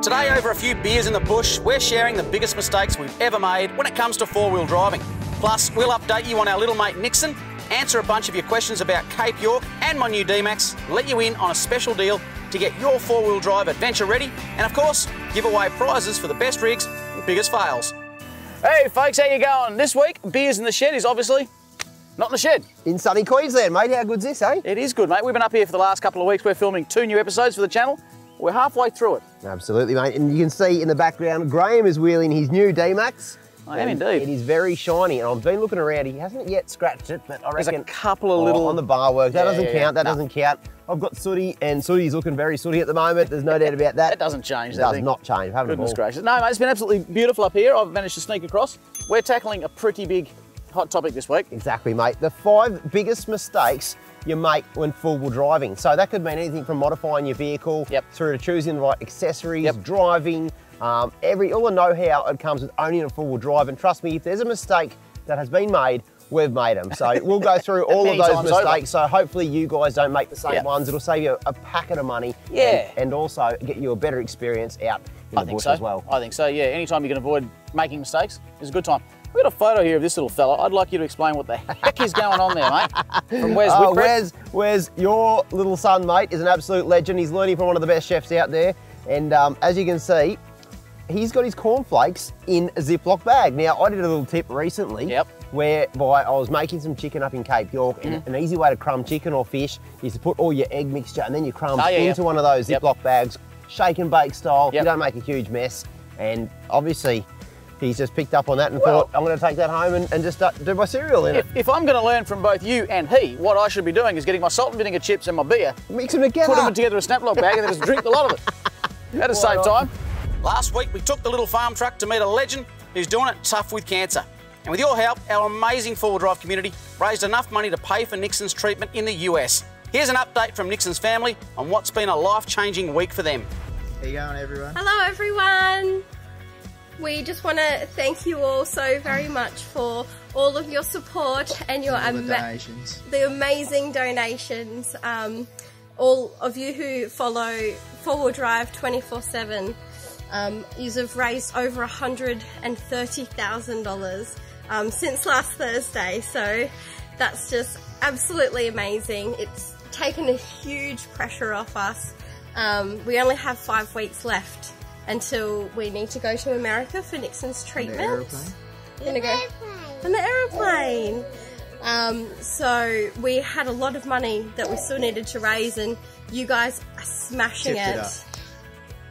Today, over a few beers in the bush, we're sharing the biggest mistakes we've ever made when it comes to four-wheel driving. Plus, we'll update you on our little mate Nixon, answer a bunch of your questions about Cape York and my new D-Max, let you in on a special deal to get your four-wheel drive adventure ready, and of course, give away prizes for the best rigs and biggest fails. Hey folks, how you going? This week, Beers in the Shed is obviously not in the shed. In sunny Queensland, mate. How good's this, eh? It is good, mate. We've been up here for the last couple of weeks. We're filming 2 new episodes for the channel. We're halfway through it. Absolutely, mate. And you can see in the background, Graham is wheeling his new D-Max. I am indeed. It is very shiny, and I've been looking around. He hasn't yet scratched it, but I reckon... There's a couple of little... on the bar work. That doesn't count, that doesn't count. I've got Sooty, and Sooty's looking very sooty at the moment. There's no doubt about that. That doesn't change, that does not change. Goodness gracious. No, mate, it's been absolutely beautiful up here. I've managed to sneak across. We're tackling a pretty big hot topic this week. Exactly, mate. The 5 biggest mistakes you make when four-wheel driving. So that could mean anything from modifying your vehicle through to choosing the right accessories, driving, all the know-how that comes with owning a four-wheel drive. And trust me, if there's a mistake that has been made, we've made them. So we'll go through all of those mistakes. So hopefully you guys don't make the same ones. It'll save you a packet of money and also get you a better experience out in the bush as well. I think so, yeah. Anytime you can avoid making mistakes is a good time. We've got a photo here of this little fella. I'd like you to explain what the heck is going on there, mate. From Wes, your little son, mate, is an absolute legend. He's learning from one of the best chefs out there. And as you can see, he's got his cornflakes in a Ziploc bag. Now, I did a little tip recently whereby I was making some chicken up in Cape York, and an easy way to crumb chicken or fish is to put all your egg mixture and then your crumbs into one of those Ziploc bags, shake and bake style. You don't make a huge mess. And obviously, he's just picked up on that and thought, I'm going to take that home and just do my cereal in it. If I'm going to learn from both you and he, what I should be doing is getting my salt and vinegar chips and my beer, mix them together, put them together in a snap lock bag and then just drink a lot of it. That'll save time. Last week, we took the little farm truck to meet a legend who's doing it tough with cancer. And with your help, our amazing four-wheel drive community raised enough money to pay for Nixon's treatment in the US. Here's an update from Nixon's family on what's been a life-changing week for them. How you going, everyone? Hello, everyone. We just want to thank you all so very much for all of your support and your the amazing donations. All of you who follow 4WD Drive 24/7, you have raised over $130,000 since last Thursday. So that's just absolutely amazing. It's taken a huge pressure off us. We only have 5 weeks left until we need to go to America for Nixon's treatment. On the aeroplane. So we had a lot of money that we still needed to raise, and you guys are smashing it.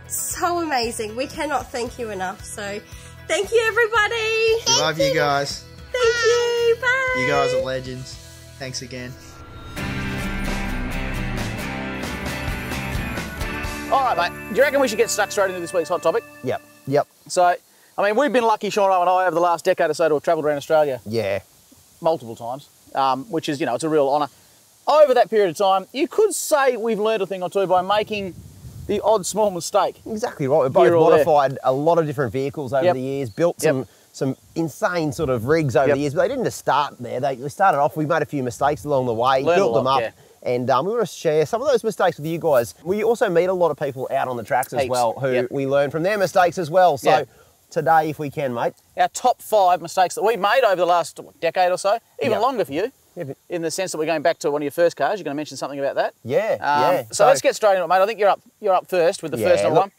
So amazing. We cannot thank you enough. So thank you, everybody. We love you guys. Thank you. Bye. You guys are legends. Thanks again. All right, mate. Do you reckon we should get stuck straight into this week's hot topic? Yep. So, I mean, we've been lucky, Shauno and I, over the last decade or so to have travelled around Australia. Multiple times, which is, it's a real honour. Over that period of time, you could say we've learned a thing or two by making the odd small mistake. Exactly right. We've both modified a lot of different vehicles over the years, built some insane sort of rigs over the years, but they didn't just start there. They started off, we made a few mistakes along the way, built them up. And we want to share some of those mistakes with you guys. We also meet a lot of people out on the tracks as well who we learn from their mistakes as well. So today, if we can, mate. Our top 5 mistakes that we've made over the last decade or so, even longer for you, in the sense that we're going back to one of your first cars. You're going to mention something about that? So let's get straight into it, mate. I think you're up first with the first one. I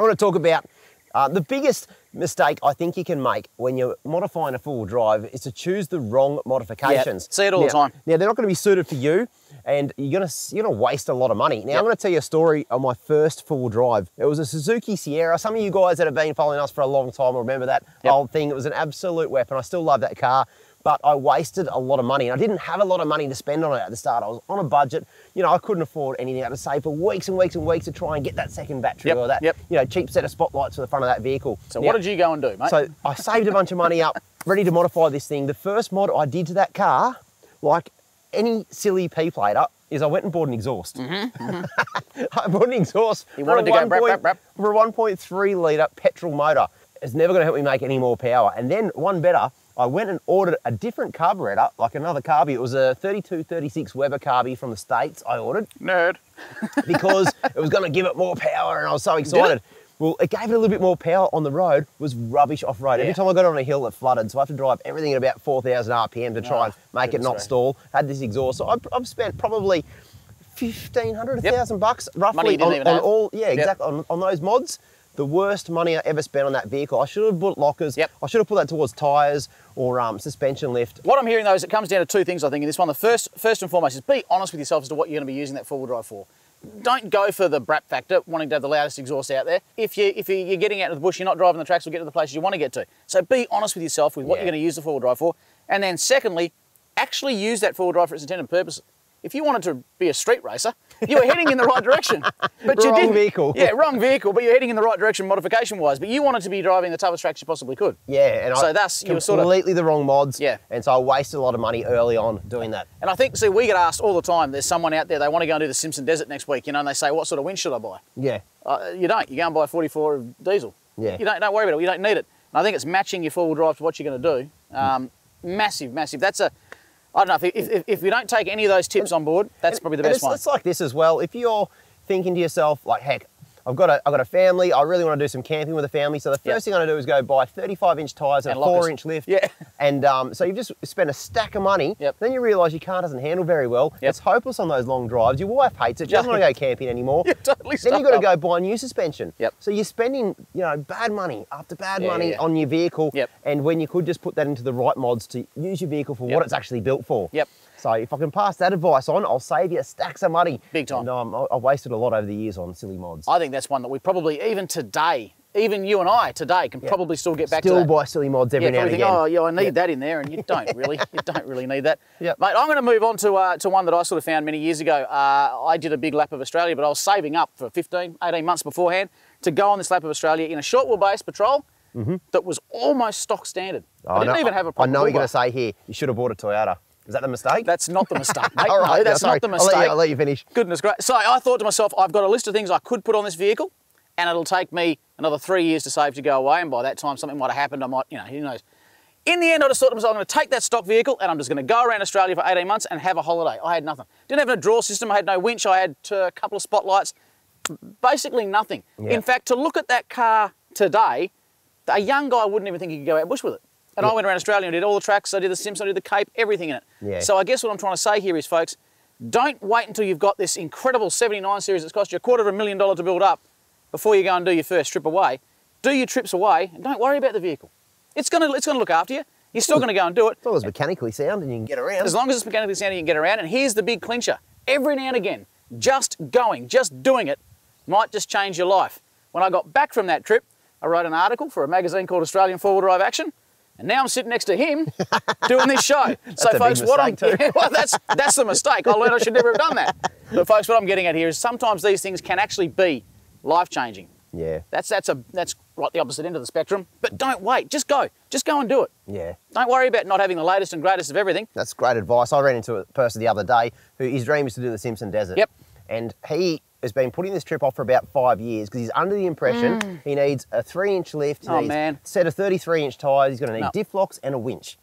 want to talk about the biggest mistake I think you can make when you're modifying a four-wheel drive is to choose the wrong modifications. See it all the time. Now, they're not going to be suited for you, and you're gonna waste a lot of money. Now, I'm going to tell you a story on my first four-wheel drive. It was a Suzuki Sierra. Some of you guys that have been following us for a long time will remember that old thing. It was an absolute weapon. I still love that car, but I wasted a lot of money, and I didn't have a lot of money to spend on it at the start. I was on a budget. I couldn't afford anything. I had to save for weeks and weeks and weeks to try and get that second battery or that cheap set of spotlights for the front of that vehicle. So what did you go and do, mate? So I saved a bunch of money up, ready to modify this thing. The first mod I did to that car, like any silly P-plater, is I went and bought an exhaust. I bought an exhaust for a 1.3 litre petrol motor. It's never going to help me make any more power. And then one better, I went and ordered a different carburetor, like another carby. It was a 3236 Weber carby from the States I ordered. Nerd. Because it was going to give it more power, and I was so excited. Well, it gave it a little bit more power on the road, was rubbish off-road. Every time I got on a hill, it flooded, so I have to drive everything at about 4,000 RPM to try and make it not stall. Had this exhaust, so I've spent probably $1,500, $1,000 roughly on all, exactly, on those mods. The worst money I ever spent on that vehicle. I should have bought lockers. I should have put that towards tyres or suspension lift. What I'm hearing though is it comes down to two things, I think, in this one. The first and foremost is be honest with yourself as to what you're going to be using that four-wheel drive for. Don't go for the brap factor, wanting to have the loudest exhaust out there. If you're getting out of the bush, you're not driving the tracks, will get to the places you want to get to. So be honest with yourself with what you're going to use the four-wheel drive for. And then secondly, actually use that four-wheel drive for its intended purpose. If you wanted to be a street racer, you were heading in the right direction. But you didn't. Vehicle. Yeah, wrong vehicle, but you're heading in the right direction modification-wise. But you wanted to be driving the toughest tracks you possibly could. Yeah, and so that's you were completely the wrong mods. Yeah. And so I wasted a lot of money early on doing that. And I think, see, we get asked all the time, there's someone out there, they want to go and do the Simpson Desert next week, you know, and they say, what sort of winch should I buy? Yeah. You don't. You go and buy a 44 of diesel. Yeah. You don't worry about it. You don't need it. And I think it's matching your four-wheel drive to what you're going to do. Massive, massive. That's a... I don't know, if you don't take any of those tips on board, that's probably the best one. It's like this as well. If you're thinking to yourself, like, heck, I've got a family, I really want to do some camping with a family, so the first thing I'm going to do is go buy 35-inch tyres and a 4-inch lift. Yeah. And so you've just spent a stack of money, then you realise your car doesn't handle very well. It's hopeless on those long drives. Your wife hates it, she doesn't want to go camping anymore. Totally then you've got to go buy new suspension. So you're spending, you know, bad money after bad money on your vehicle, and when you could just put that into the right mods to use your vehicle for what it's actually built for. So if I can pass that advice on, I'll save you stacks of money. Big time. And I wasted a lot over the years on silly mods. I think that's one that we probably, even today, even you and I today can probably still get back to that. Still buy silly mods every now and again. Oh, yeah, I need that in there, and you don't really. You don't really need that. Mate, I'm going to move on to one that I sort of found many years ago. I did a big lap of Australia, but I was saving up for 15, 18 months beforehand to go on this lap of Australia in a short wheelbase patrol that was almost stock standard. I didn't even have a proper I know what you're going to say here. You should have bought a Toyota. Is that the mistake? That's not the mistake, mate. All right, no, that's not the mistake. I'll let you finish. Goodness gracious. So I thought to myself, I've got a list of things I could put on this vehicle, and it'll take me another 3 years to save to go away, and by that time something might have happened. I might, you know, who knows. In the end, I just thought to myself, I'm going to take that stock vehicle and I'm just going to go around Australia for 18 months and have a holiday. I had nothing. Didn't have a draw system. I had no winch. I had a couple of spotlights. Basically nothing. In fact, to look at that car today, a young guy wouldn't even think he could go out bush with it. And I went around Australia and did all the tracks. I did the Simpson, I did the Cape, everything in it. So I guess what I'm trying to say here is, folks, don't wait until you've got this incredible 79 series that's cost you $250,000 to build up before you go and do your first trip away. Do your trips away and don't worry about the vehicle. It's going to look after you. You're still going to go and do it. As long as it's mechanically sound and you can get around. As long as it's mechanically sound and you can get around. And here's the big clincher. Every now and again, just doing it might just change your life. When I got back from that trip, I wrote an article for a magazine called Australian 4-Wheel Drive Action. And now I'm sitting next to him doing this show. So folks, that's the mistake. I learned I should never have done that. But folks, what I'm getting at here is sometimes these things can actually be life-changing. Yeah. That's right the opposite end of the spectrum. But don't wait. Just go and do it. Yeah. Don't worry about not having the latest and greatest of everything. That's great advice. I ran into a person the other day who his dream is to do the Simpson Desert. And he has been putting this trip off for about 5 years because he's under the impression he needs a 3-inch lift, he needs a set of 33-inch tyres, he's going to need diff locks and a winch.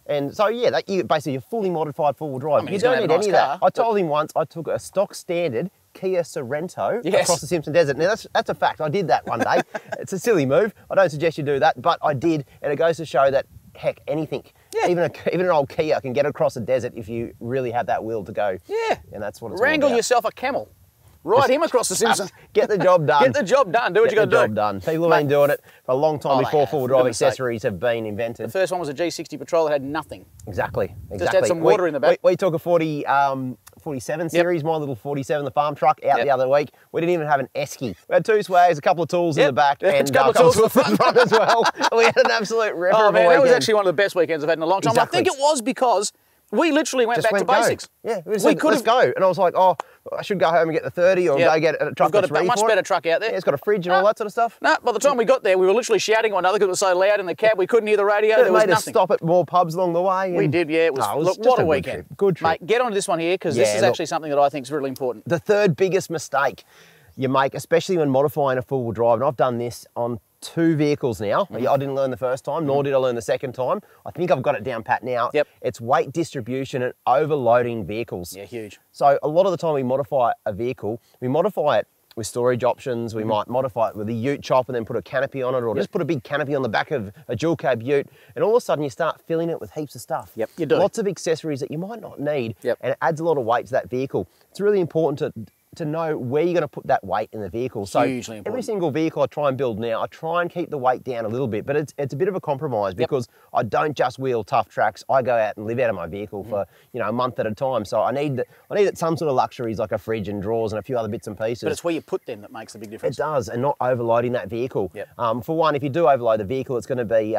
And so, yeah, basically a fully modified four-wheel drive. You don't need any of that. I told him once I took a stock standard Kia Sorento across the Simpson Desert. Now, that's a fact. I did that one day. It's a silly move. I don't suggest you do that, but I did, and it goes to show that, heck, anything, even an old Kia can get across a desert if you really have that will to go. And that's what it's all about. Wrangle yourself a camel. Ride him across the Simpson. Get the job done. Get the job done. Do what you got to do. Get the job done. People have been doing it for a long time before four-wheel drive accessories have been invented. The first one was a G60 Patrol that had nothing. Exactly. Just had some water in the back. We took a 47 series, my little 47, the farm truck, out the other week. We didn't even have an esky. We had 2 swags, a couple of tools in the back, and a couple of tools in the front as well. We had an absolute ripper of a weekend. That was actually one of the best weekends I've had in a long time. I think it was because we literally went back to basics. Yeah, we could let's go. And I was like, oh, I should go home and get the 30 or go get a truck that's ready for it. We've got a much better truck out there. Yeah, it's got a fridge and all that sort of stuff. No, by the time we got there, we were literally shouting at one another because it was so loud in the cab. We couldn't hear the radio. There was nothing. Us stop at more pubs along the way. We did, yeah. It was, look, what a weekend. Good trip. Mate, get onto this one here because this is actually something that I think is really important. The third biggest mistake you make, especially when modifying a four-wheel drive, and I've done this on 2 vehicles now. I didn't learn the first time, nor did I learn the second time. I think I've got it down pat now. It's weight distribution and overloading vehicles. Yeah, huge. So a lot of the time we modify a vehicle, we modify it with storage options. We might modify it with a ute chop and then put a canopy on it, or just put a big canopy on the back of a dual cab ute, and all of a sudden you start filling it with heaps of stuff. Yep, you do. Lots of accessories that you might not need, Yep. and it adds a lot of weight to that vehicle. It's really important to know where you're going to put that weight in the vehicle. So Hugely important. every single vehicle I try and build now, I try and keep the weight down a little bit, but it's a bit of a compromise because I don't just wheel tough tracks. I go out and live out of my vehicle for a month at a time. So I need some sort of luxuries like a fridge and drawers and a few other bits and pieces. But it's where you put them that makes the big difference. It does, and not overloading that vehicle. Yep. For one, if you do overload the vehicle, it's going to be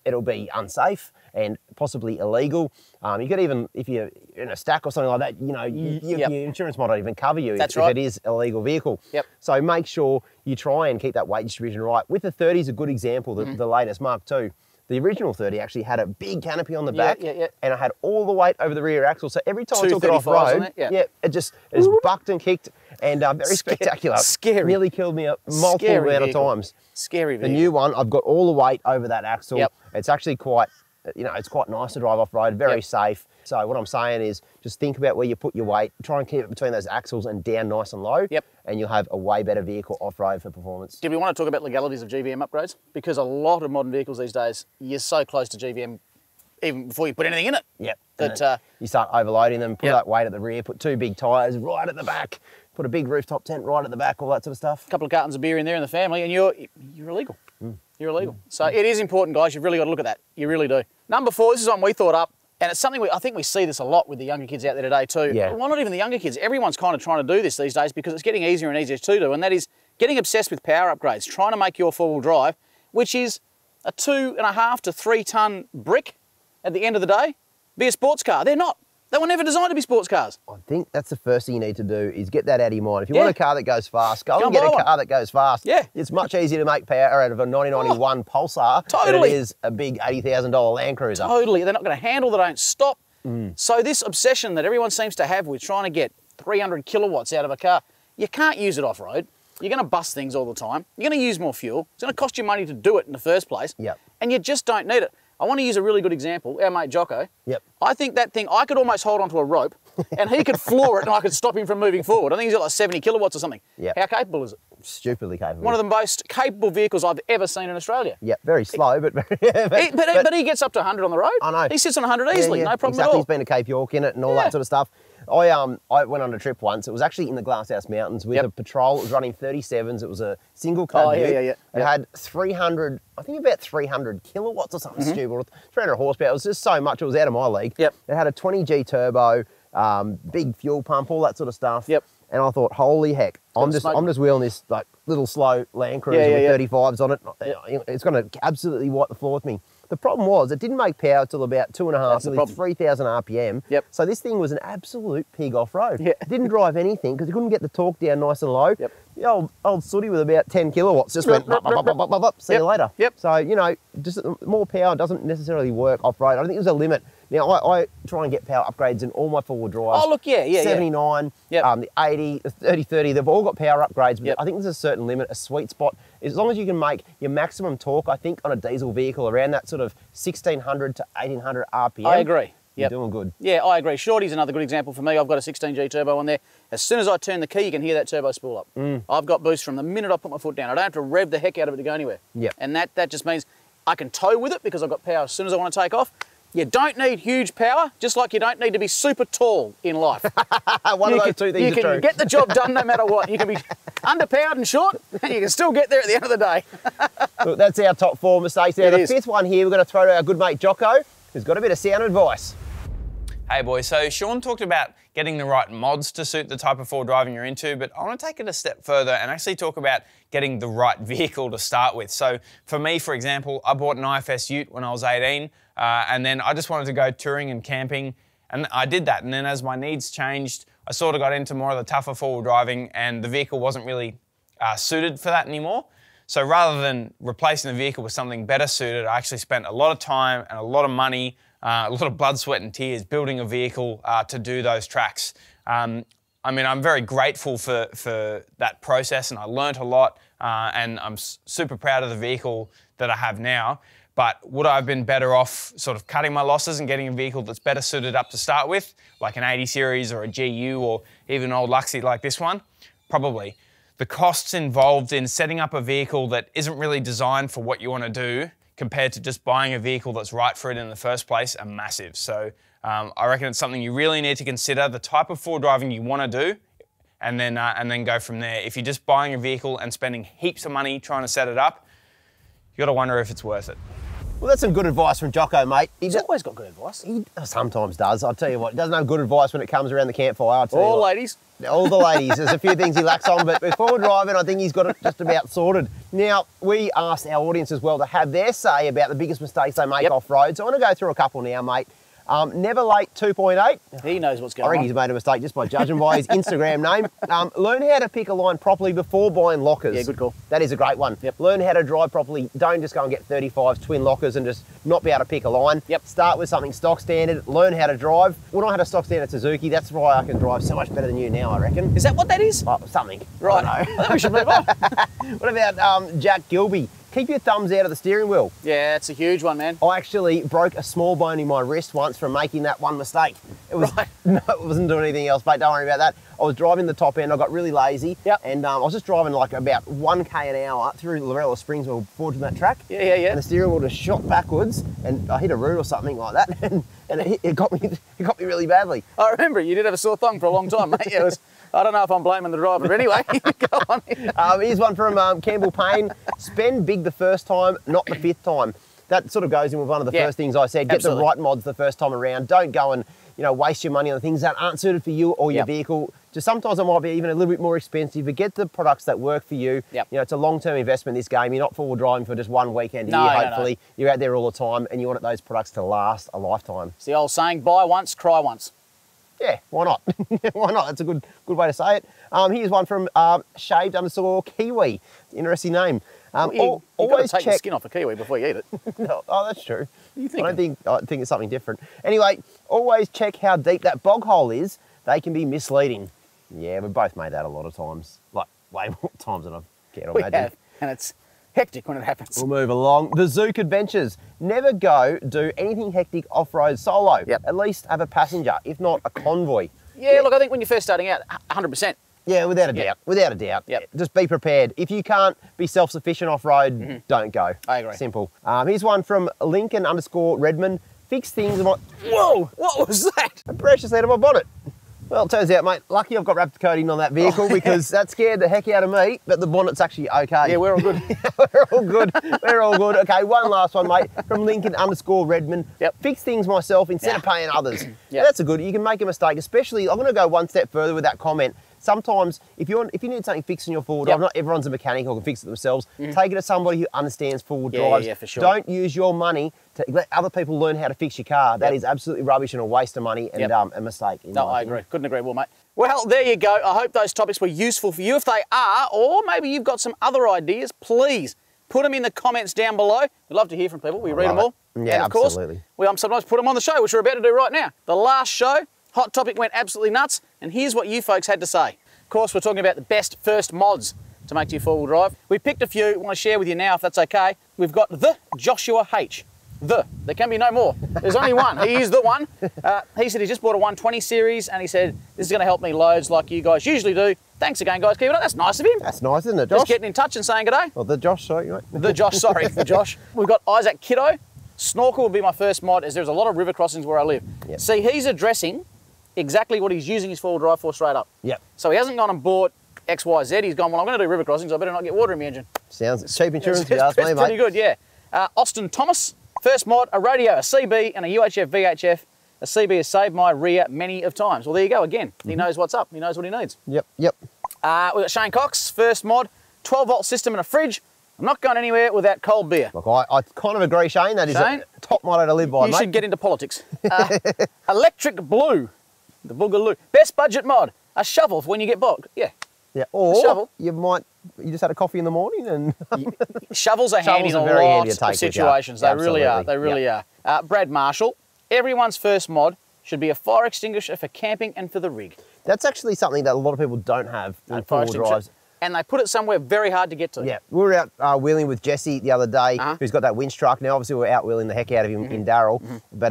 it'll be unsafe and possibly illegal. You could even, if you're in a stack or something like that, your insurance might not even cover you if it is a illegal vehicle. Yep. So make sure you try and keep that weight distribution right. With the 30 is a good example, the latest Mark II. The original 30 actually had a big canopy on the back, and it had all the weight over the rear axle. So every time I took it off road, it just bucked and kicked, and very spectacular. Scary. Nearly killed me multiple amount of times. Scary vehicle. The new one, I've got all the weight over that axle. Yep. It's actually quite, it's quite nice to drive off road. Very safe. So what I'm saying is, just think about where you put your weight. Try and keep it between those axles and down nice and low. Yep. And you'll have a way better vehicle off road for performance. Do we want to talk about legalities of GVM upgrades? Because a lot of modern vehicles these days, you're so close to GVM even before you put anything in it. Yep. That you start overloading them, put that weight at the rear, put 2 big tyres right at the back, put a big rooftop tent right at the back, all that sort of stuff. A couple of cartons of beer in there in the family, and you're illegal. You're illegal. So it is important, guys. You've really got to look at that. You really do. Number 4, this is one we thought up, and it's something I think we see this a lot with the younger kids out there today too. Yeah. Well, not even the younger kids. Everyone's kind of trying to do this these days because it's getting easier and easier to do, and that is getting obsessed with power upgrades, trying to make your 4-wheel drive, which is a 2.5 to 3 ton brick at the end of the day, be a sports car. They're not. They were never designed to be sports cars. I think that's the first thing you need to do is get that out of your mind. If you want a car that goes fast, go and get a car that goes fast. Yeah. It's much easier to make power out of a 1991 Pulsar than it is a big $80,000 Land Cruiser. Totally. They're not going to handle, they don't stop. So this obsession that everyone seems to have with trying to get 300 kilowatts out of a car, you can't use it off-road. You're going to bust things all the time. You're going to use more fuel. It's going to cost you money to do it in the first place. Yep. And you just don't need it. I want to use a really good example, our mate Jocko. Yep. I think that thing, I could almost hold onto a rope and he could floor it and I could stop him from moving forward. I think he's got like 70 kilowatts or something. Yep. How capable is it? Stupidly capable. One of the most capable vehicles I've ever seen in Australia. Yeah, very slow, but but he gets up to 100 on the road. I know. He sits on 100 easily, no problem at all. He's been to Cape York in it and all that sort of stuff. I went on a trip once. It was actually in the Glasshouse Mountains with a patrol. It was running 37s. It was a single cab. It had 300, I think about 300 kilowatts or something stupid, 300 horsepower. It was just so much. It was out of my league. Yep. It had a 20G turbo, big fuel pump, all that sort of stuff. Yep. And I thought, holy heck, I'm just wheeling this like little slow Land Cruiser with 35s on it. It's going to absolutely wipe the floor with me. The problem was it didn't make power till about 2.5, 3,000 RPM. Yep. So this thing was an absolute pig off-road. Yeah. It didn't drive anything because it couldn't get the torque down nice and low. Yep. The old sooty with about 10 kilowatts just went, see you later. Yep. So, just more power doesn't necessarily work off-road. I don't think there's a limit. Now, I try and get power upgrades in all my 4-wheel drives. Oh, look, 79, the 80, the 30, they've all got power upgrades, but I think there's a certain limit, a sweet spot. As long as you can make your maximum torque, I think, on a diesel vehicle around that sort of 1,600 to 1,800 RPM. I agree. You're doing good. Yeah, I agree. Shorty's another good example for me. I've got a 16G turbo on there. As soon as I turn the key, you can hear that turbo spool up. I've got boost from the minute I put my foot down. I don't have to rev the heck out of it to go anywhere. Yep. And that just means I can tow with it because I've got power as soon as I want to take off. You don't need huge power, just like you don't need to be super tall in life. One of those two things You can get the job done no matter what. You can be underpowered and short, and you can still get there at the end of the day. Look, that's our top 4 mistakes. Now, the 5th one here, we're going to throw to our good mate Jocko, who's got a bit of sound advice. Hey boys, so Sean talked about getting the right mods to suit the type of 4 driving you're into, but I want to take it a step further and actually talk about getting the right vehicle to start with. So for me, for example, I bought an IFS ute when I was 18, and then I just wanted to go touring and camping, and I did that. And then as my needs changed, I sort of got into more of the tougher 4-wheel driving, and the vehicle wasn't really suited for that anymore. So rather than replacing the vehicle with something better suited, I actually spent a lot of time and a lot of money, a lot of blood, sweat and tears building a vehicle to do those tracks. I mean, I'm very grateful for that process, and I learnt a lot, and I'm super proud of the vehicle that I have now. But would I have been better off sort of cutting my losses and getting a vehicle that's better suited up to start with, like an 80 series or a GU or even an old Luxie like this one? Probably. the costs involved in setting up a vehicle that isn't really designed for what you want to do compared to just buying a vehicle that's right for it in the first place are massive. So I reckon it's something you really need to consider, the type of forward driving you want to do, and then go from there. If you're just buying a vehicle and spending heaps of money trying to set it up, you got to wonder if it's worth it. Well, that's some good advice from Jocko, mate. He's always got good advice. He sometimes does. I'll tell you what, he doesn't have good advice when it comes around the campfire. All ladies. All the ladies. There's a few things he lacks on, but with forward driving, I think he's got it just about sorted. Now, we asked our audience as well to have their say about the biggest mistakes they make off-road. So I want to go through a couple now, mate. Never Late 2.8. He knows what's going on. I reckon he's made a mistake just by judging by his Instagram name. Learn how to pick a line properly before buying lockers. Yeah, good call. That is a great one. Yep. Learn how to drive properly. Don't just go and get 35s, twin lockers and just not be able to pick a line. Yep. Start with something stock standard. Learn how to drive. When I had a stock standard Suzuki, that's why I can drive so much better than you now, I reckon. Is that what that is? Oh, something. Right. I don't know. I think we should move on. What about Jack Gilby? Keep your thumbs out of the steering wheel. Yeah, it's a huge one, man. I actually broke a small bone in my wrist once from making that one mistake. It was no, it wasn't doing anything else, mate. Don't worry about that. I was driving the top end. I got really lazy. Yep. And I was just driving like about 1k an hour through Lorella Springs. We were forged in that track. Yeah, yeah, yeah. And the steering wheel just shot backwards, and I hit a root or something like that, and it got me really badly. I remember you did have a sore thumb for a long time, mate. It was. I don't know if I'm blaming the driver, but anyway, go on. Here's one from Campbell Payne. Spend big the first time, not the fifth time. That sort of goes in with one of the first things I said. Get the right mods the first time around. Don't go and waste your money on the things that aren't suited for you or your vehicle. Just sometimes it might be even a little bit more expensive, but get the products that work for you. Yep. It's a long-term investment, this game. You're not forward driving for just one weekend a year, hopefully. No. You're out there all the time, and you want those products to last a lifetime. It's the old saying, buy once, cry once. Yeah, why not? Why not? That's a good way to say it. Here's one from shaved_kiwi. Interesting name. You've got to take the skin off a kiwi before you eat it. No, oh, that's true. I think it's something different. Anyway, always check how deep that bog hole is. They can be misleading. Yeah, we've both made that a lot of times. Like, way more times than I can imagine. Have, and it's hectic when it happens. We'll move along. The Zook Adventures. Never go do anything hectic off-road solo. Yep. At least have a passenger, if not a convoy. Yeah, look, I think when you're first starting out, 100%. Yeah, without a doubt. Without a doubt. Yep. Just be prepared. If you can't be self-sufficient off-road, don't go. I agree. Simple. Here's one from Lincoln_Redmond. Fix things on my... Whoa! What was that? A precious out of my bonnet. Well, it turns out, mate, lucky I've got wrapped coating on that vehicle because that scared the heck out of me, but the bonnet's actually okay. Yeah, we're all good. We're all good. We're all good. Okay, one last one, mate, from Lincoln_Redmond. Yep. Fix things myself instead of paying others. Yep. That's a good. You can make a mistake, especially, I'm going to go one step further with that comment. Sometimes, if you need something fixed in your forward drive, not everyone's a mechanic or can fix it themselves. Take it to somebody who understands forward drives. Yeah, for sure. Don't use your money to let other people learn how to fix your car. That is absolutely rubbish and a waste of money and a mistake. No, I agree. Couldn't agree more, mate. Well, there you go. I hope those topics were useful for you. If they are, or maybe you've got some other ideas, please put them in the comments down below. We'd love to hear from people. We read them all. Yeah, and of course, absolutely. we sometimes put them on the show, which we're about to do right now. The last show, hot topic went absolutely nuts, and here's what you folks had to say. Of course, we're talking about the best first mods to make to your four-wheel drive. We picked a few, I want to share with you now if that's okay. We've got the Joshua H. There can be no more. There's only one. He is the one. He said he just bought a 120 series and he said, this is going to help me loads like you guys usually do. Thanks again, guys. Keep it up. That's nice of him. That's nice, isn't it, Josh? Just getting in touch and saying good day. Well, the Josh, sorry, mate. The Josh, sorry, the Josh. We've got Isaac Kiddo. Snorkel will be my first mod as there's a lot of river crossings where I live. Yep. See, he's addressing exactly what he's using his four-wheel drive for straight up. Yep. So he hasn't gone and bought XYZ. He's gone, well, I'm going to do river crossings. I better not get water in my engine. Sounds cheap insurance, if you ask me, mate. Pretty good, yeah. Austin Thomas, first mod, a radio, a CB, and a UHF VHF. A CB has saved my rear many of times. Well, there you go again. He knows what's up. He knows what he needs. Yep, yep. We've got Shane Cox, first mod, 12-volt system and a fridge. I'm not going anywhere without cold beer. Look, I kind of agree, Shane. That is a top motto to live by, mate. You should get into politics. Electric Blue, the Boogaloo. Best budget mod, a shovel for when you get bogged. Yeah. Yeah, or you just had a coffee in the morning and... Shovels are handy in a lot of situations. They really are. They really are. Brad Marshall, everyone's first mod should be a fire extinguisher for camping and for the rig. That's actually something that a lot of people don't have in four-wheel drives. And they put it somewhere very hard to get to. Yeah, we were out wheeling with Jesse the other day, who's got that winch truck. Now, obviously, we're out wheeling the heck out of him in Darrell, but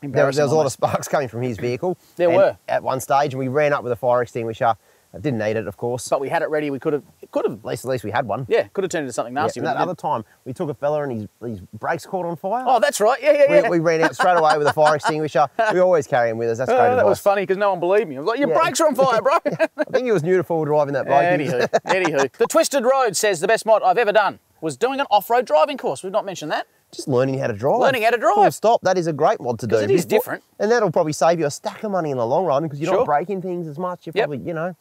there was a lot of sparks coming from his vehicle. There were. At one stage, and we ran up with a fire extinguisher, I didn't need it, of course. But we had it ready. We could have. At least we had one. Yeah, could have turned into something nasty. Yeah, and that other time, we took a fella and his brakes caught on fire. Oh, that's right. Yeah. We ran out straight away with a fire extinguisher. We always carry him with us. That's great advice. That was funny because no one believed me. I was like, your brakes are on fire, bro. I think he was new to four-wheel driving that bloke. Anywho. The Twisted Road says the best mod I've ever done was doing an off-road driving course. We've not mentioned that. Just learning how to drive. Learning how to drive. Full stop. That is a great mod to do. Because it is different. And that'll probably save you a stack of money in the long run because you're not breaking things as much. You're probably, you know.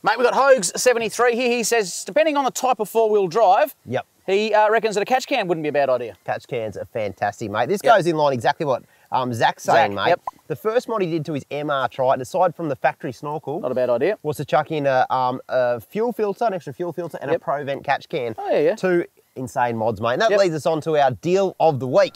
Mate, we've got Hogs73 here. He says, depending on the type of four-wheel drive, he reckons that a catch can wouldn't be a bad idea. Catch cans are fantastic, mate. This goes in line exactly what Zach's saying, mate. The first mod he did to his MR Triton, aside from the factory snorkel, not a bad idea, was to chuck in a fuel filter, an extra fuel filter, and a Pro Vent catch can. Oh, yeah. Two insane mods, mate. And that leads us on to our deal of the week.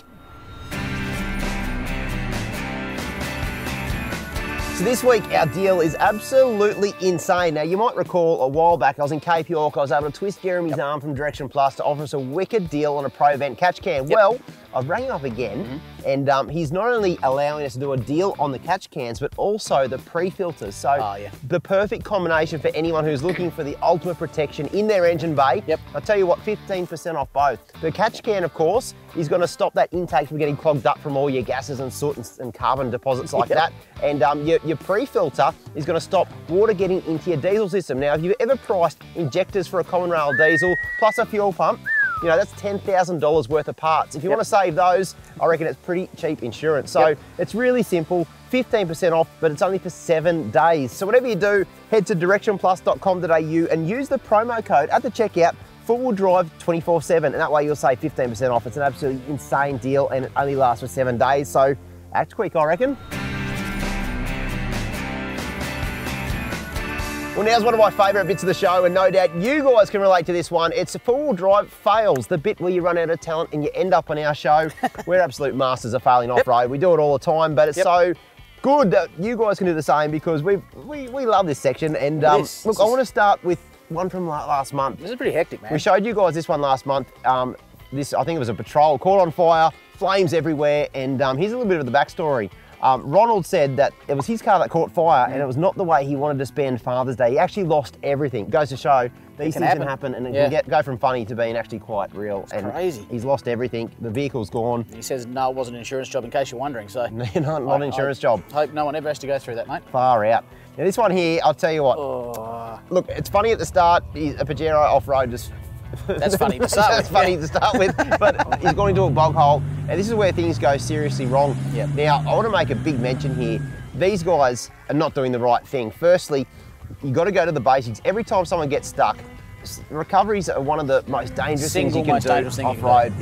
So this week, our deal is absolutely insane. Now, you might recall a while back, I was in Cape York, I was able to twist Jeremy's arm from Direction Plus to offer us a wicked deal on a Pro Vent catch can. Well, I've rang him up again, and he's not only allowing us to do a deal on the catch cans, but also the pre-filters. So the perfect combination for anyone who's looking for the ultimate protection in their engine bay. I'll tell you what, 15% off both. The catch can, of course, is going to stop that intake from getting clogged up from all your gases and soot and carbon deposits like that. And your pre-filter is going to stop water getting into your diesel system. Now, if you've ever priced injectors for a common rail diesel plus a fuel pump, you know, that's $10,000 worth of parts. If you want to save those, I reckon it's pretty cheap insurance. So it's really simple, 15% off, but it's only for 7 days. So whatever you do, head to directionplus.com.au and use the promo code at the checkout, 4WD Drive 24/7, and that way you'll save 15% off. It's an absolutely insane deal and it only lasts for 7 days. So act quick, I reckon. Well, now's one of my favourite bits of the show, and no doubt you guys can relate to this one. It's the 4WD Drive Fails, the bit where you run out of talent and you end up on our show. We're absolute masters of failing off-road. We do it all the time, but it's so good that you guys can do the same because we love this section. And look, I want to start with one from last month. This is pretty hectic, man. We showed you guys this one last month. This, I think it was a patrol, caught on fire, flames everywhere, and here's a little bit of the backstory. Ronald said that it was his car that caught fire and it was not the way he wanted to spend Father's Day. He actually lost everything. It goes to show these things can happen and it can go from funny to being actually quite real. It's crazy. He's lost everything. The vehicle's gone. He says no, it wasn't an insurance job in case you're wondering. So not an insurance job. Hope no one ever has to go through that, mate. Far out. Now this one here, I'll tell you what. Look, it's funny at the start. He's a Pajero off-road just... That's funny to start with. That's funny to start with, but he's gone into a bog hole, and this is where things go seriously wrong. Now, I want to make a big mention here. These guys are not doing the right thing. Firstly, you've got to go to the basics. Every time someone gets stuck, recoveries are one of the most dangerous things you can do off-road.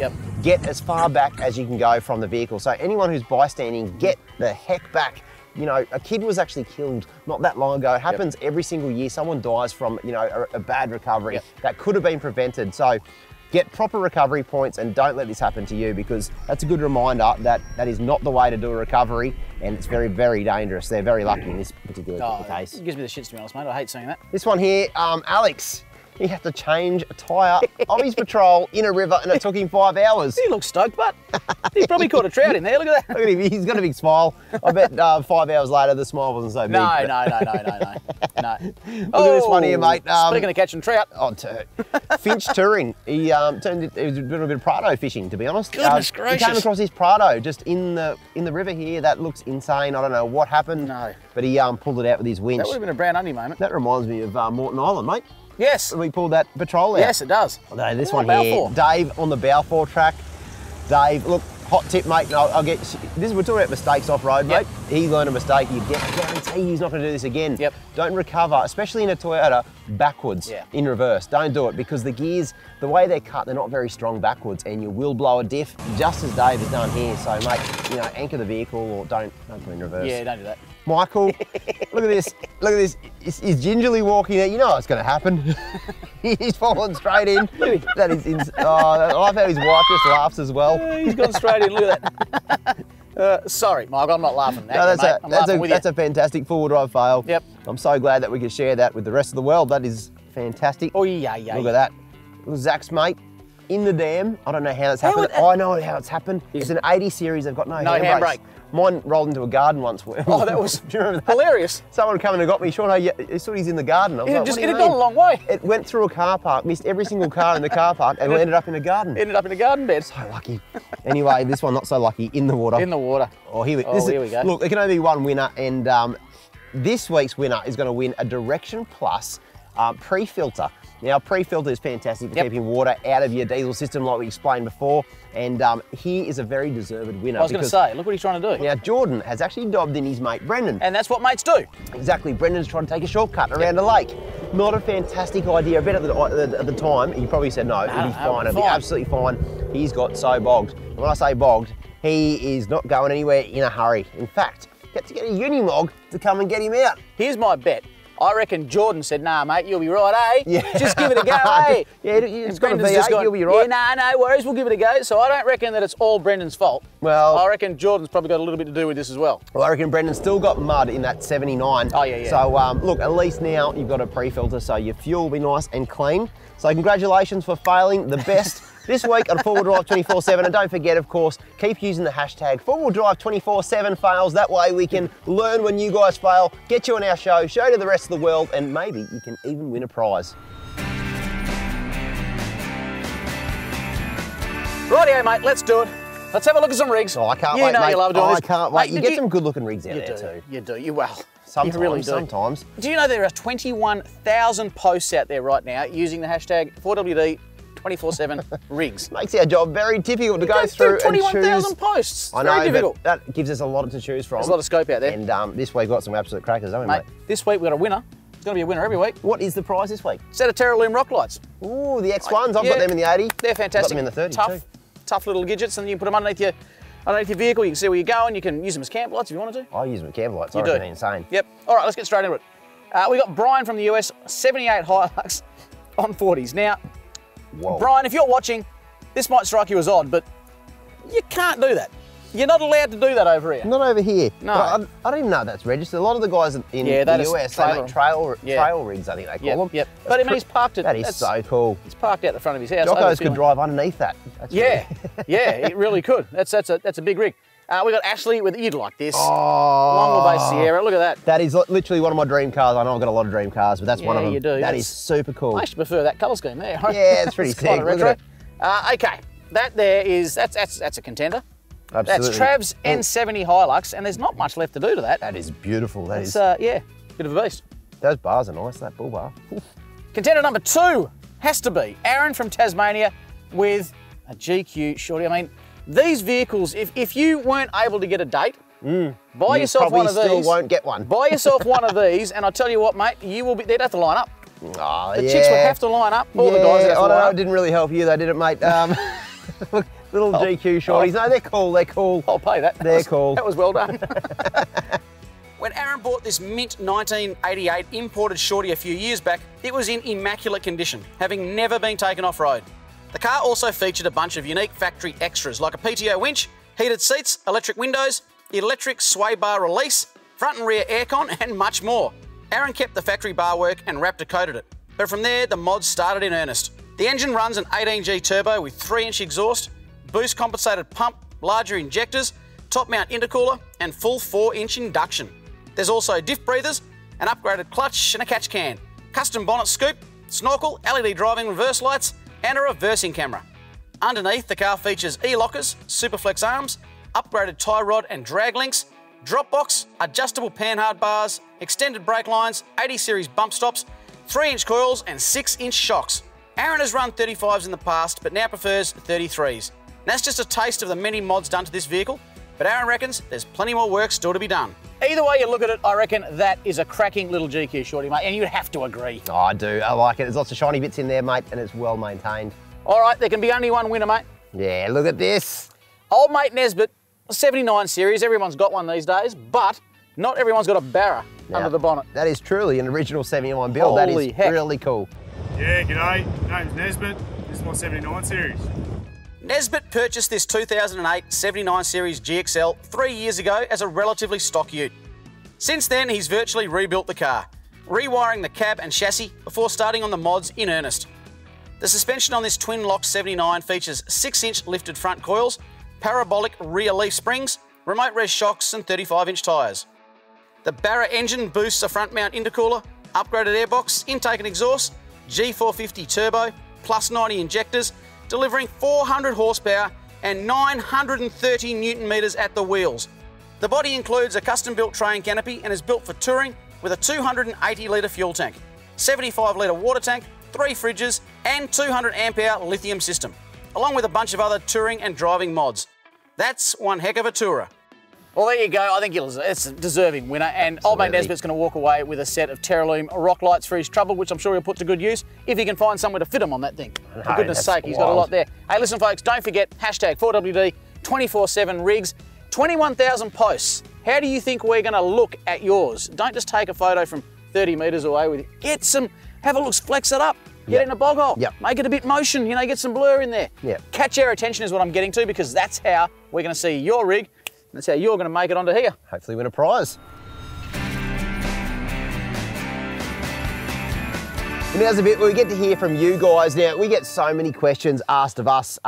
Get as far back as you can go from the vehicle. So anyone who's bystanding, get the heck back. You know, a kid was actually killed not that long ago. It happens every single year. Someone dies from, you know, a bad recovery that could have been prevented. So get proper recovery points and don't let this happen to you because that's a good reminder that that is not the way to do a recovery and it's very, very dangerous. They're very lucky in this particular case. It gives me the shits, to be honest, mate. I hate saying that. This one here, Alex. He had to change a tyre of his patrol in a river and it took him 5 hours. He looks stoked, but he probably caught a trout in there. Look at that. Look at him, he's got a big smile. I bet 5 hours later the smile wasn't so big. No. Look at this one here, mate. Speaking of catching trout. Finch touring. He was doing a bit of Prado fishing, to be honest. Goodness gracious. He came across his Prado just in the river here. That looks insane. I don't know what happened. No. But he pulled it out with his winch. That would have been a brown onion moment. That reminds me of Morton Island, mate. Yes. When we pulled that patrol out. Yes, it does. No, this one here, Dave on the Balfour track. Dave, look, hot tip, mate. I'll get this. We're talking about mistakes off-road, mate. He learned a mistake. You guarantee he's not going to do this again. Don't recover, especially in a Toyota, backwards in reverse. Don't do it because the gears, the way they're cut, they're not very strong backwards, and you will blow a diff, just as Dave has done here. So, mate, you know, anchor the vehicle or don't go in reverse. Yeah, don't do that. Michael, look at this. Look at this. He's gingerly walking out. You know what's going to happen. He's fallen straight in. That is. I love how his wife just laughs as well. He's gone straight in. Look at that. Sorry, Michael. I'm not laughing. No, that's a fantastic 4WD drive fail. Yep. I'm so glad that we could share that with the rest of the world. That is fantastic. Oh yeah. Look at that. Zach's mate. in the dam. I don't know how that's happened. I know how it's happened. It's an 80 series. They've got no handbrake. Mine rolled into a garden once. Oh, that was do you remember that? Hilarious. Someone come in and got me. Shauno, you saw he's in the garden. I was like, it had gone a long way. It went through a car park, missed every single car in the car park, and ended up in a garden. Ended up in a garden bed. So lucky. Anyway, this one not so lucky. In the water. In the water. Oh, here we go. Look, there can only be one winner, and this week's winner is going to win a Direction Plus pre-filter. Now, pre-filter is fantastic for keeping water out of your diesel system, like we explained before. And he is a very deserved winner. I was going to say, look what he's trying to do. Now, Jordan has actually dobbed in his mate, Brendan. And that's what mates do. Exactly. Brendan's trying to take a shortcut around a lake. Not a fantastic idea. I bet at the time, he probably said, no, it'll be fine. It'll be absolutely fine. He's got so bogged. And when I say bogged, he is not going anywhere in a hurry. In fact, get to get a Unimog to come and get him out. Here's my bet. I reckon Jordan said, nah, mate, you'll be right, eh? Yeah. Just give it a go, eh? Yeah, it's got to be, you'll be right. Yeah, no worries, we'll give it a go. So I don't reckon that it's all Brendan's fault. Well, I reckon Jordan's probably got a little bit to do with this as well. Well, I reckon Brendan's still got mud in that 79. Oh, yeah. So, look, at least now you've got a pre-filter, so your fuel will be nice and clean. So congratulations for failing the best this week on 4WD Drive 24/7. And don't forget, of course, keep using the hashtag 4WD Drive 24/7 fails. That way we can learn when you guys fail, get you on our show, show to the rest of the world, and maybe you can even win a prize. Rightio, mate, let's do it. Let's have a look at some rigs. Oh, I can't wait, mate. You know you love doing this. I can't wait. You get some good-looking rigs out there too. You do. Well, sometimes, you really do. Sometimes. Do you know there are 21,000 posts out there right now using the hashtag 4WD 24/7 rigs? Makes our job very difficult to go through and choose. 21,000 posts. I know, very difficult. But that gives us a lot to choose from. There's a lot of scope out there. And this week we've got some absolute crackers, haven't we, mate? This week we've got a winner. It's going to be a winner every week. What is the prize this week? Set of Terraloom rock lights. Ooh, the X1s. I've got them in the 80. They're fantastic. I've got them in the 30 too. Tough little gadgets, and you can put them underneath your vehicle. You can see where you're going. You can use them as camp lights if you want to. I use them as camp lights. I reckon they're insane. Yep. All right, let's get straight into it. We got Brian from the US, 78 Hilux on 40s. Now, whoa. Brian, if you're watching, this might strike you as odd, but you can't do that. You're not allowed to do that over here. Not over here. No. I don't even know that's registered. A lot of the guys in the US, they make trail rigs, I think they call them. Yep. But I mean, he's parked it. That is so cool. It's parked out the front of his house. Jockos could drive underneath that. Yeah, it really could. That's a big rig. We got Ashley with, you'd like this. Oh. Long wheelbase Sierra, look at that. That is literally one of my dream cars. I know I've got a lot of dream cars, but that's one of them. You do. That is super cool. I actually prefer that colour scheme there. Yeah, it's pretty sick. Look at it. Okay, that there is, that's a contender. Absolutely. That's Trav's N70 Hilux, and there's not much left to do to that. That is beautiful. That is. Yeah, bit of a beast. Those bars are nice, that bull bar. Contender number 2 has to be Aaron from Tasmania with a GQ shorty. I mean, these vehicles, if you weren't able to get a date, buy yourself one of these. You still won't get one. Buy yourself one of these, and I tell you what, mate, you will be, they'd have to line up. Oh, the chicks would have to line up. All the guys would have to line up. It didn't really help you though, did it, mate? Look, little GQ shorties. No, they're cool, they're cool. I'll pay that. They're cool. That was well done. When Aaron bought this mint 1988 imported shorty a few years back, it was in immaculate condition, having never been taken off-road. The car also featured a bunch of unique factory extras like a PTO winch, heated seats, electric windows, electric sway bar release, front and rear aircon, and much more. Aaron kept the factory bar work and Raptor coated it. But from there, the mods started in earnest. The engine runs an 18G turbo with 3-inch exhaust, boost compensated pump, larger injectors, top mount intercooler, and full 4-inch induction. There's also diff breathers, an upgraded clutch and a catch can, custom bonnet scoop, snorkel, LED driving reverse lights, and a reversing camera. Underneath, the car features e-lockers, Superflex arms, upgraded tie rod and drag links, drop box, adjustable panhard bars, extended brake lines, 80 series bump stops, 3-inch coils and 6-inch shocks. Aaron has run 35s in the past, but now prefers 33s. And that's just a taste of the many mods done to this vehicle, but Aaron reckons there's plenty more work still to be done. Either way you look at it, I reckon that is a cracking little GQ shorty, mate, and you'd have to agree. Oh, I do, I like it. There's lots of shiny bits in there, mate, and it's well maintained. All right, there can be only one winner, mate. Yeah, look at this. Old mate Nesbitt, 79 series, everyone's got one these days, but not everyone's got a Barra under the bonnet. That is truly an original 71 build. Holy that is really cool. Yeah, g'day. My name's Nesbitt. This is my 79 series. Nesbitt purchased this 2008 79 Series GXL 3 years ago as a relatively stock ute. Since then, he's virtually rebuilt the car, rewiring the cab and chassis before starting on the mods in earnest. The suspension on this twin-lock 79 features 6-inch lifted front coils, parabolic rear leaf springs, remote res shocks and 35-inch tyres. The Barra engine boosts a front mount intercooler, upgraded airbox, intake and exhaust, G450 turbo, plus 90 injectors, delivering 400 horsepower and 930 Newton meters at the wheels. The body includes a custom-built train canopy and is built for touring with a 280 litre fuel tank, 75 litre water tank, 3 fridges and 200 amp hour lithium system, along with a bunch of other touring and driving mods. That's one heck of a tourer. Well, there you go. I think it's a deserving winner. And Old Mate Nesbitt's going to walk away with a set of Terralume rock lights for his trouble, which I'm sure he'll put to good use if he can find somewhere to fit them on that thing. For goodness sake, he's got a lot there. Hey, listen, folks, don't forget, hashtag 4WD 24/7 rigs, 21,000 posts. How do you think we're going to look at yours? Don't just take a photo from 30 metres away with it. Get some, have a look, flex it up. Get in a bog hole. Make it a bit motion, you know, get some blur in there. Catch our attention is what I'm getting to, because that's how we're going to see your rig. That's how you're going to make it onto here. Hopefully win a prize. And now's a bit where we get to hear from you guys. Now, we get so many questions asked of us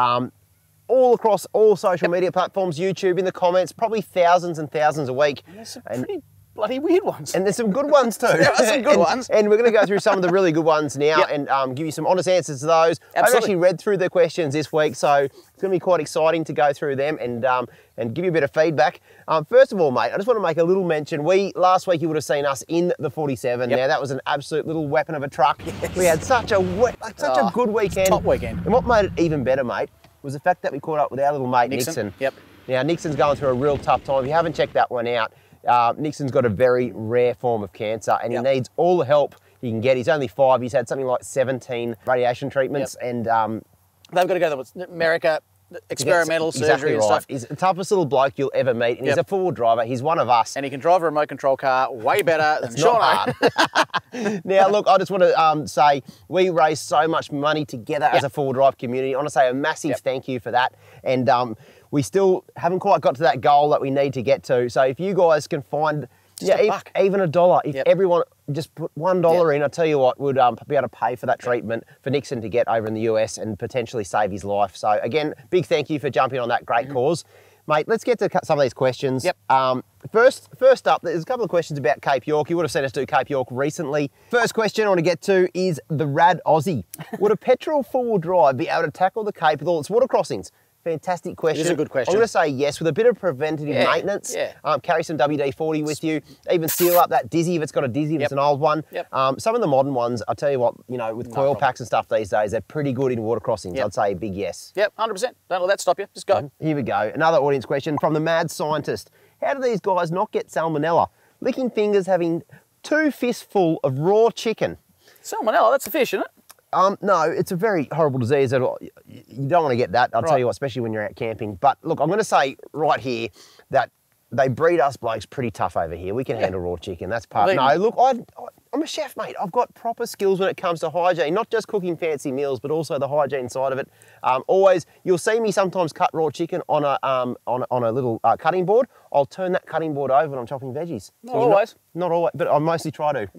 all across all social media platforms, YouTube, in the comments, probably thousands and thousands a week. And there's some pretty bloody weird ones. And there's some good ones too. There are some good ones. And we're going to go through some of the really good ones now and give you some honest answers to those. I've actually read through the questions this week, so it's going to be quite exciting to go through them and give you a bit of feedback. First of all, mate, I just want to make a little mention. Last week you would have seen us in the 47. Now that was an absolute little weapon of a truck. We had such a good weekend. Top weekend. And what made it even better, mate, was the fact that we caught up with our little mate Nixon. Now Nixon's going through a real tough time. If you haven't checked that one out, Nixon's got a very rare form of cancer and he needs all the help he can get. He's only 5. He's had something like 17 radiation treatments and they've got to go to America, experimental surgery and stuff. He's the toughest little bloke you'll ever meet, and he's a four-wheel driver. He's one of us. And he can drive a remote control car way better than Shauno. Now, look, I just want to say we raised so much money together as a four-wheel drive community. I want to say a massive thank you for that. And we still haven't quite got to that goal that we need to get to. So if you guys can find even $1, if everyone just put $1 in, I tell you what, we'd be able to pay for that treatment for Nixon to get over in the US and potentially save his life. So again, big thank you for jumping on that great cause. Mate, let's get to some of these questions. First up, there's a couple of questions about Cape York. You would have seen us do Cape York recently. First question I want to get to is the Rad Aussie. Would a petrol four-wheel drive be able to tackle the Cape with all its water crossings? Fantastic question. It is a good question. I'm going to say yes, with a bit of preventative maintenance. Carry some WD-40 with you. Even seal up that Dizzy if it's got a Dizzy, if it's an old one. Some of the modern ones, I'll tell you what, you know, with coil packs and stuff these days, they're pretty good in water crossings. I'd say a big yes. 100%. Don't let that stop you. Just go. Here we go. Another audience question from the Mad Scientist. How do these guys not get salmonella? Licking fingers, having 2 fistfuls of raw chicken. Salmonella, that's a fish, isn't it? No, it's a very horrible disease. You don't want to get that, I'll tell you what, especially when you're out camping. But look, I'm going to say right here that they breed us blokes pretty tough over here. We can handle raw chicken. That's part. No, look, I'm a chef, mate. I've got proper skills when it comes to hygiene, not just cooking fancy meals, but also the hygiene side of it. Always, you'll see me sometimes cut raw chicken on a little cutting board. I'll turn that cutting board over when I'm chopping veggies. Not always. Not always, but I mostly try to.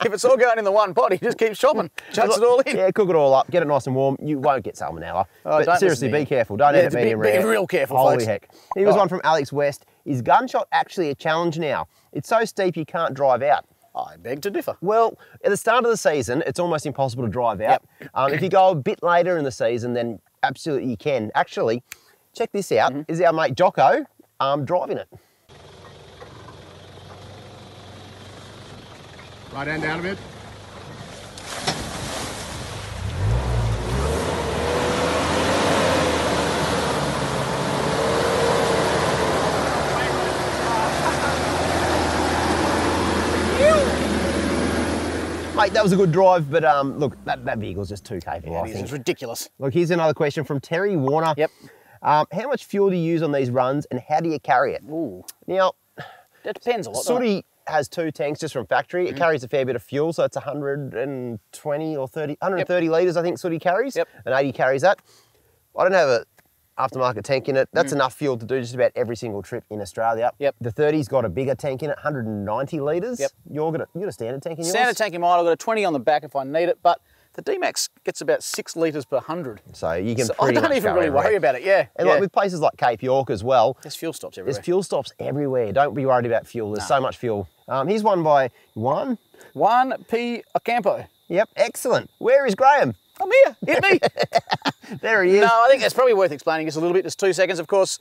If it's all going in the one pot, he just keeps chopping, chucks it all in. Yeah, cook it all up, get it nice and warm. You won't get salmonella. But seriously, be careful. Don't eat it medium rare. Be real careful, Holy folks. heck. Here's one from Alex West. Is gunshot actually a challenge now? It's so steep you can't drive out. I beg to differ. Well, at the start of the season, it's almost impossible to drive out. If you go a bit later in the season, then absolutely you can. Actually, check this out. Is our mate Jocko driving it. Right hand down a bit. Mate, that was a good drive, but look, that vehicle's just too capable, I think. It's ridiculous. Look, here's another question from Terry Warner. How much fuel do you use on these runs and how do you carry it? Ooh. Now, that depends a lot. Sooty has 2 tanks just from factory. It carries a fair bit of fuel, so it's 120 or 30, 130 litres I think Sooty carries, and 80 carries that. I don't have a aftermarket tank in it. That's enough fuel to do just about every single trip in Australia. The 30's got a bigger tank in it, 190 litres. You've got a standard tank in yours? Standard tank in mine. I've got a 20 on the back if I need it, but The D-Max gets about 6 litres per 100. So you can I don't even really worry about it, yeah. And like with places like Cape York as well. There's fuel stops everywhere. There's fuel stops everywhere. Don't be worried about fuel. There's so much fuel. Here's one by Juan P. Ocampo. Yep, excellent. Where is Graham? I'm here, hit me. There he is. No, I think that's probably worth explaining just a little bit, just 2 seconds. Of course,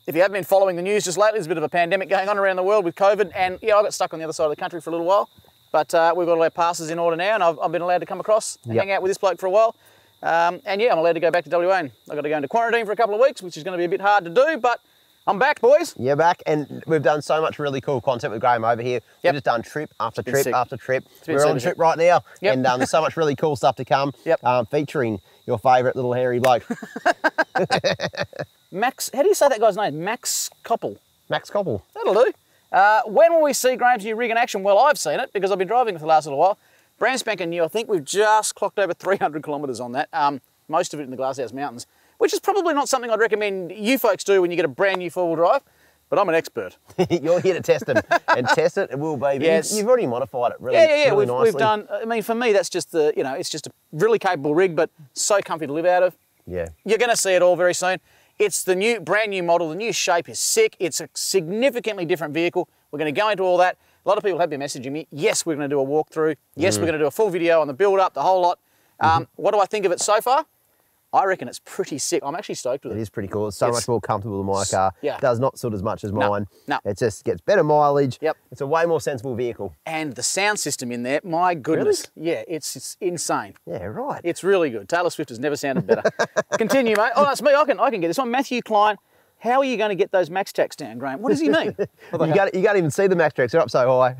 if you haven't been following the news just lately, there's a bit of a pandemic going on around the world with COVID, and yeah, I got stuck on the other side of the country for a little while, but we've got all our passes in order now, and I've been allowed to come across and hang out with this bloke for a while. And yeah, I'm allowed to go back to WA, and I've got to go into quarantine for a couple of weeks, which is going to be a bit hard to do, but I'm back, boys. You're back, and we've done so much really cool content with Graham over here. We've just done trip after trip after trip. We're on a trip right now, and there's so much really cool stuff to come, featuring your favourite little hairy bloke. Max, how do you say that guy's name? Max Koppel. Max Koppel. That'll do. When will we see Graham's new rig in action? Well, I've seen it because I've been driving it for the last little while. Brand spanking new. I think we've just clocked over 300 kilometres on that. Most of it in the Glasshouse Mountains, which is probably not something I'd recommend you folks do when you get a brand new four-wheel drive, but I'm an expert. You're here to test them, and test it will, baby. Yes. You've already modified it really, really nicely. We've done, I mean, for me, that's just the, you know, it's just a really capable rig, but so comfy to live out of. Yeah. You're going to see it all very soon. It's the new, brand new model. The new shape is sick. It's a significantly different vehicle. We're going to go into all that. A lot of people have been messaging me. Yes, we're going to do a walkthrough. Yes, we're going to do a full video on the build-up, the whole lot. What do I think of it so far? I reckon it's pretty sick. I'm actually stoked with it. It is pretty cool. It's so much more comfortable than my car. Yeah. It does not soot as much as mine. No. It just gets better mileage. Yep. It's a way more sensible vehicle. And the sound system in there, my goodness. Really? Yeah, it's insane. Yeah, right. It's really good. Taylor Swift has never sounded better. Continue, mate. Oh, that's me. I can get this one. Matthew Klein. How are you going to get those max tracks down, Graham? What does he mean? You can't even see the max tracks. They're up so high.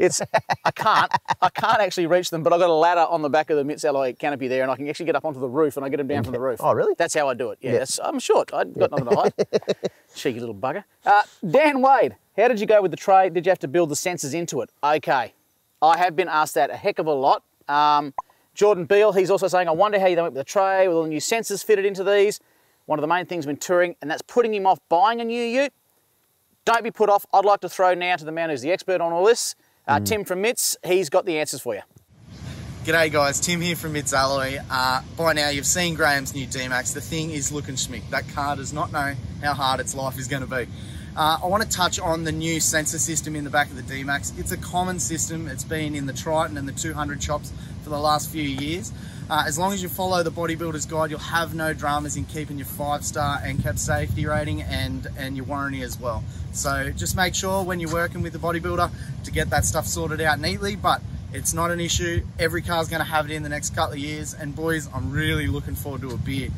I can't actually reach them, but I've got a ladder on the back of the MITS alloy canopy there, and I can actually get up onto the roof, and I get them down from the roof. Oh, really? That's how I do it. Yeah. I'm short. I've got nothing to hide. Cheeky little bugger. Dan Wade, how did you go with the tray? Did you have to build the sensors into it? Okay. I have been asked that a heck of a lot. Jordan Beale, he's also saying, I wonder how you went with the tray, with all the new sensors fitted into these. One of the main things when touring, and that's putting him off buying a new ute. Don't be put off. I'd like to throw now to the man who's the expert on all this. Tim from MITS, he's got the answers for you. G'day guys, Tim here from MITS Alloy. By now you've seen Graham's new D-Max. The thing is looking schmick. That car does not know how hard its life is going to be. I want to touch on the new sensor system in the back of the D-Max. It's a common system. It's been in the Triton and the 200 shops for the last few years. As long as you follow the bodybuilder's guide, you'll have no dramas in keeping your 5-star NCAP safety rating and your warranty as well. So just make sure when you're working with the bodybuilder to get that stuff sorted out neatly, but it's not an issue. Every car's going to have it in the next couple of years. And boys, I'm really looking forward to a beer.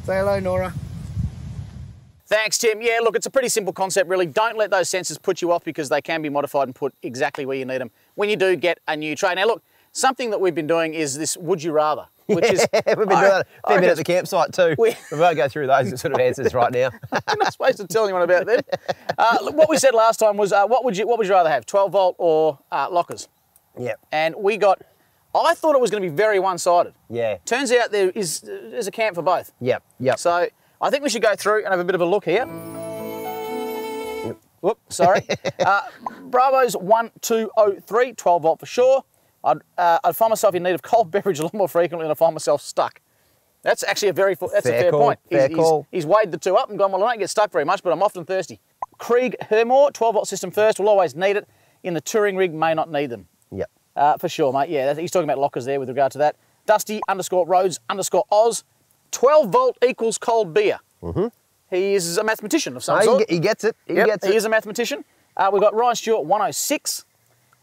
Say hello, Nora. Thanks, Tim. Yeah, look, it's a pretty simple concept, really. Don't let those sensors put you off because they can be modified and put exactly where you need them when you do get a new tray. Now, look, something that we've been doing is this would you rather, which is... we've been doing that a fair bit at the campsite too. We won't go through those sort of answers right now. I'm not supposed to tell anyone about them. What we said last time was, what would you rather have, 12-volt or lockers? Yep. And we got... I thought it was going to be very one-sided. Yeah. Turns out there's a camp for both. Yep, yep. So I think we should go through and have a bit of a look here. Whoop, sorry. Bravo's 1203, 12-volt for sure. I'd find myself in need of cold beverage a lot more frequently than I find myself stuck. That's actually a fair point. Fair call. He's weighed the two up and gone, well, I don't get stuck very much, but I'm often thirsty. Krieg Hermore, 12-volt system first, will always need it. In the touring rig, may not need them. Yep. For sure, mate. Yeah, he's talking about lockers there with regard to that. Dusty_Rhodes_Oz, 12-volt equals cold beer. He is a mathematician of some sort. He gets it. He gets it. He is a mathematician. We've got Ryan Stewart, 106.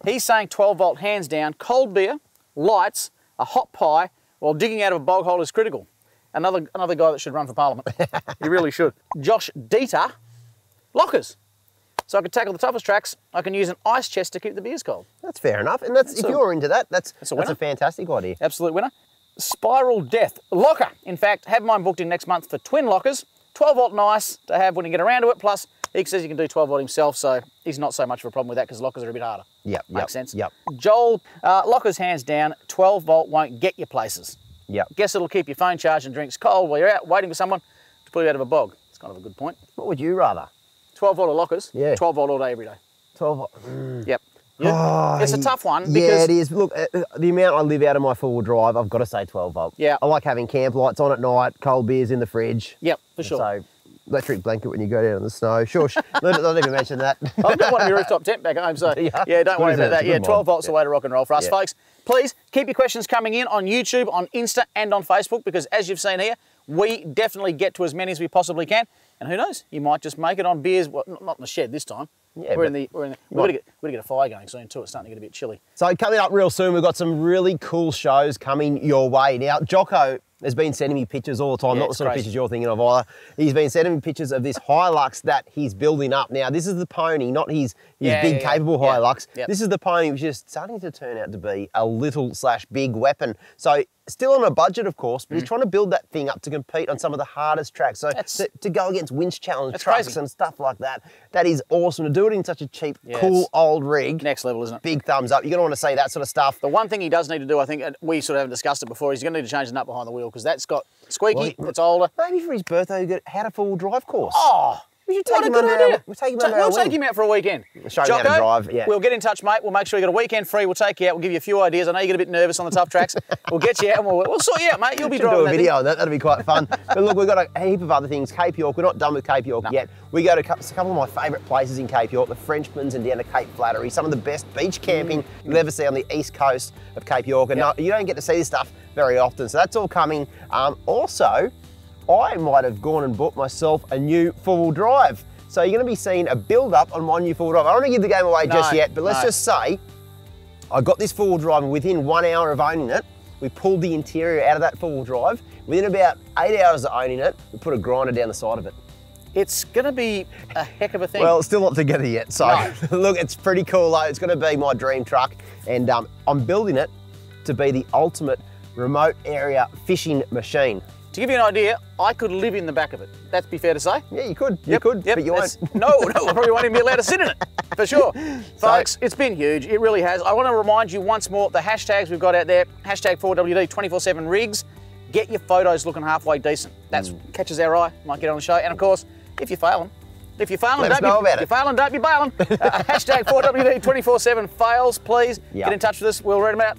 He's saying 12-volt hands down, cold beer, lights, a hot pie, while digging out of a bog hole is critical. Another guy that should run for Parliament. He really should. Josh Dieter, lockers. So I could tackle the toughest tracks. I can use an ice chest to keep the beers cold. That's fair enough. And if you're into that, that's a fantastic idea. Absolute winner. Spiral Death locker. In fact, have mine booked in next month for twin lockers. 12-volt nice to have when you get around to it. Plus, he says he can do 12-volt himself, so he's not so much of a problem with that because lockers are a bit harder. Yep. Makes sense. Yep. Joel, lockers hands down, 12-volt won't get you places. Yep. Guess it'll keep your phone charged and drinks cold while you're out waiting for someone to pull you out of a bog. It's kind of a good point. What would you rather? 12-volt or lockers? Yeah. 12-volt all day, every day. 12-volt. Yep. It's a tough one. Because yeah, it is. Look, the amount I live out of my four-wheel drive, I've got to say 12 volt. Yeah. I like having camp lights on at night, cold beers in the fridge. Yep, for sure. So, electric blanket when you go down in the snow. Sure, don't even mention that. I've got one of your rooftop tent back home, so yeah, don't worry about that. Yeah, 12 volts the way to rock and roll for us, folks. Please keep your questions coming in on YouTube, on Insta, and on Facebook, because as you've seen here, we definitely get to as many as we possibly can. And who knows, you might just make it on beers. Well, not in the shed this time. Yeah, we've got to get a fire going soon too. It's starting to get a bit chilly. So coming up real soon, we've got some really cool shows coming your way. Now, Jocko has been sending me pictures all the time, not the sort of pictures you're thinking of either. He's been sending me pictures of this Hilux that he's building up. Now, this is the pony, not his big capable Hilux. This is the pony, which is starting to turn out to be a little/big weapon. So still on a budget, of course, but he's trying to build that thing up to compete on some of the hardest tracks. So to go against winch challenge trucks and stuff like that, that is awesome. To do it in such a cheap, cool old rig. Next level, isn't it? Big thumbs up. You're going to want to see that sort of stuff. The one thing he does need to do, I think, we sort of haven't discussed it before, he's going to need to change the nut behind the wheel because that's got squeaky, it's older. Maybe for his birthday, we had a four-wheel drive course. Oh! We should take him under our, we'll take him out for a weekend. Show him how to drive, we'll get in touch, mate. We'll make sure you got a weekend free. We'll take you out. We'll give you a few ideas. I know you get a bit nervous on the tough tracks. We'll get you out and we'll sort you out, mate. You'll be driving do a video on that. That'll be quite fun. But look, we've got a heap of other things. Cape York, we're not done with Cape York yet. We go to a couple of my favourite places in Cape York, the Frenchman's and down to Cape Flattery. Some of the best beach camping you'll ever see on the east coast of Cape York. And you don't get to see this stuff very often. So that's all coming. Also, I might have gone and bought myself a new four-wheel drive. So you're going to be seeing a build-up on my new four-wheel drive. I don't want to give the game away just yet, but let's just say I got this four-wheel drive and within 1 hour of owning it, we pulled the interior out of that four-wheel drive. Within about 8 hours of owning it, we put a grinder down the side of it. It's going to be a heck of a thing. Well, it's still not together yet. So look, it's pretty cool though. It's going to be my dream truck and I'm building it to be the ultimate remote area fishing machine. To give you an idea, I could live in the back of it. That'd be fair to say. Yeah, you could. You could, but you won't. No, I probably won't even be allowed to sit in it, for sure. Folks, it's been huge. It really has. I want to remind you once more, the hashtags we've got out there, hashtag 4WD 24/7 rigs. Get your photos looking halfway decent. That catches our eye, might get on the show. And of course, if you're failing, don't be bailing. Hashtag 4WD 24/7 fails, please. Get in touch with us. We'll read them out.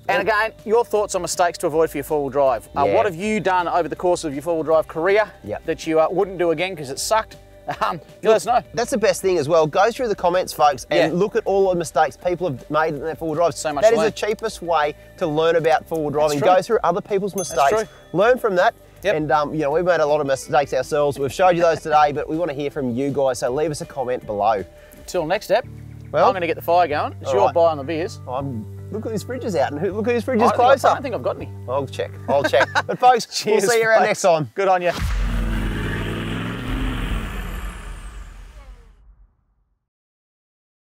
And again, your thoughts on mistakes to avoid for your four-wheel drive. What have you done over the course of your four-wheel drive career that you wouldn't do again because it sucked? Let us know. That's the best thing as well. Go through the comments, folks, and look at all the mistakes people have made in their four-wheel drives. That is the cheapest way to learn about four-wheel driving. Go through other people's mistakes, learn from that. And you know, we've made a lot of mistakes ourselves. We've showed you those today, but we want to hear from you guys, so leave us a comment below. Till next step, I'm going to get the fire going. It's your buy on the beers. Look at his fridge is out, and look at his fridge is closer. I don't think I've got any. I'll check. But folks, we'll see you around next time. Good on you.